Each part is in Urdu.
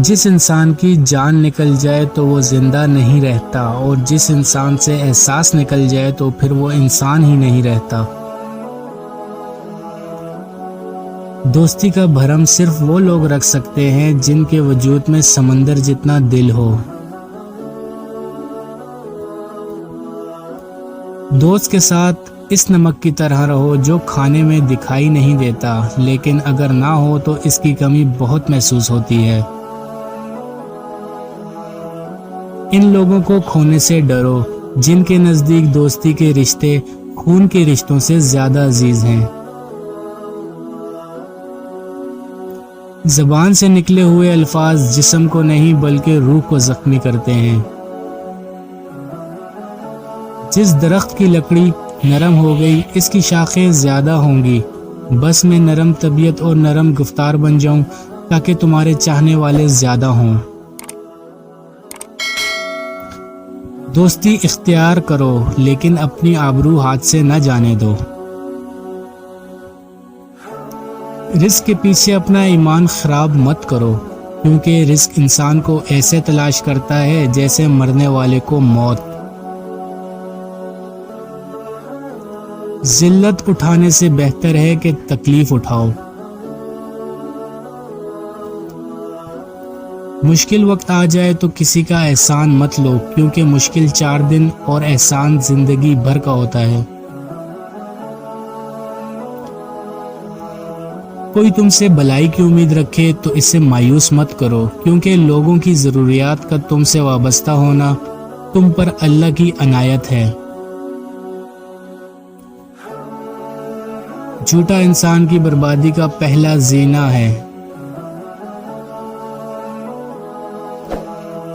جس انسان کی جان نکل جائے تو وہ زندہ نہیں رہتا، اور جس انسان سے احساس نکل جائے تو پھر وہ انسان ہی نہیں رہتا۔ دوستی کا بھرم صرف وہ لوگ رکھ سکتے ہیں جن کے وجود میں سمندر جتنا دل ہو۔ دوست کے ساتھ اس نمک کی طرح رہو جو کھانے میں دکھائی نہیں دیتا، لیکن اگر نہ ہو تو اس کی کمی بہت محسوس ہوتی ہے۔ ان لوگوں کو کھونے سے ڈرو جن کے نزدیک دوستی کے رشتے خون کے رشتوں سے زیادہ عزیز ہیں۔ زبان سے نکلے ہوئے الفاظ جسم کو نہیں بلکہ روح کو زخمی کرتے ہیں۔ جس درخت کی لکڑی نرم ہو گئی اس کی شاخیں زیادہ ہوں گی۔ بس میں نرم طبیعت اور نرم گفتار بن جاؤں تاکہ تمہارے چاہنے والے زیادہ ہوں۔ دوستی اختیار کرو لیکن اپنی آبرو ہاتھ سے نہ جانے دو۔ رزق کے پیچھے اپنا ایمان خراب مت کرو، کیونکہ رزق انسان کو ایسے تلاش کرتا ہے جیسے مرنے والے کو موت۔ ذلت اٹھانے سے بہتر ہے کہ تکلیف اٹھاؤ۔ مشکل وقت آ جائے تو کسی کا احسان مت لو، کیونکہ مشکل 4 دن اور احسان زندگی بھر کا ہوتا ہے۔ کوئی تم سے بھلائی کی امید رکھے تو اسے مایوس مت کرو، کیونکہ لوگوں کی ضروریات کا تم سے وابستہ ہونا تم پر اللہ کی عنایت ہے۔ جھوٹا انسان کی بربادی کا پہلا زینہ ہے۔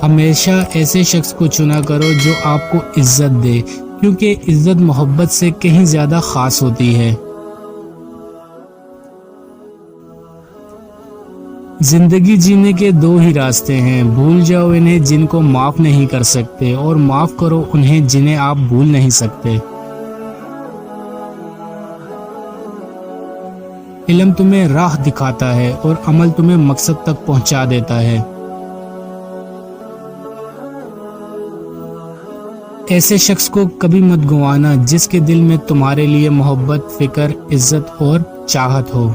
ہمیشہ ایسے شخص کو چنا کرو جو آپ کو عزت دے، کیونکہ عزت محبت سے کہیں زیادہ خاص ہوتی ہے۔ زندگی جینے کے 2 ہی راستے ہیں، بھول جاؤ انہیں جن کو معاف نہیں کر سکتے، اور معاف کرو انہیں جنہیں آپ بھول نہیں سکتے۔ علم تمہیں راہ دکھاتا ہے اور عمل تمہیں مقصد تک پہنچا دیتا ہے۔ ایسے شخص کو کبھی مت گنوانا جس کے دل میں تمہارے لیے محبت، فکر، عزت اور چاہت ہو۔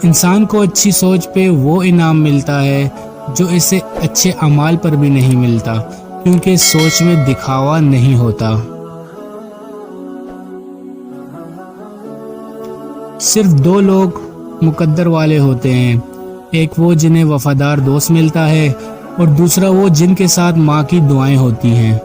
انسان کو اچھی سوچ پہ وہ انعام ملتا ہے جو اسے اچھے اعمال پر بھی نہیں ملتا، کیونکہ سوچ میں دکھاوا نہیں ہوتا۔ صرف 2 لوگ مقدر والے ہوتے ہیں، ایک وہ جنہیں وفادار دوست ملتا ہے، اور دوسرا وہ جن کے ساتھ ماں کی دعائیں ہوتی ہیں۔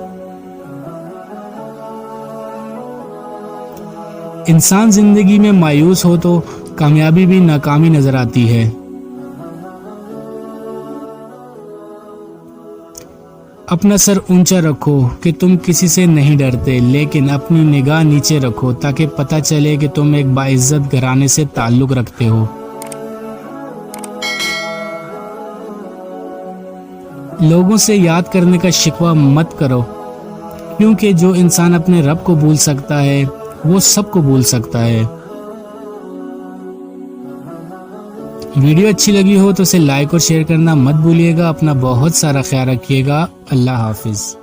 انسان زندگی میں مایوس ہو تو کامیابی بھی ناکامی نظر آتی ہے۔ اپنا سر اونچا رکھو کہ تم کسی سے نہیں ڈرتے، لیکن اپنی نگاہ نیچے رکھو تاکہ پتہ چلے کہ تم ایک باعزت گھرانے سے تعلق رکھتے ہو۔ لوگوں سے یاد کرنے کا شکوہ مت کرو، کیونکہ جو انسان اپنے رب کو بھول سکتا ہے وہ سب کو بھول سکتا ہے۔ ویڈیو اچھی لگی ہو تو اسے لائک اور شیئر کرنا مت بھولیے گا۔ اپنا بہت سارا خیال رکھیے گا۔ اللہ حافظ۔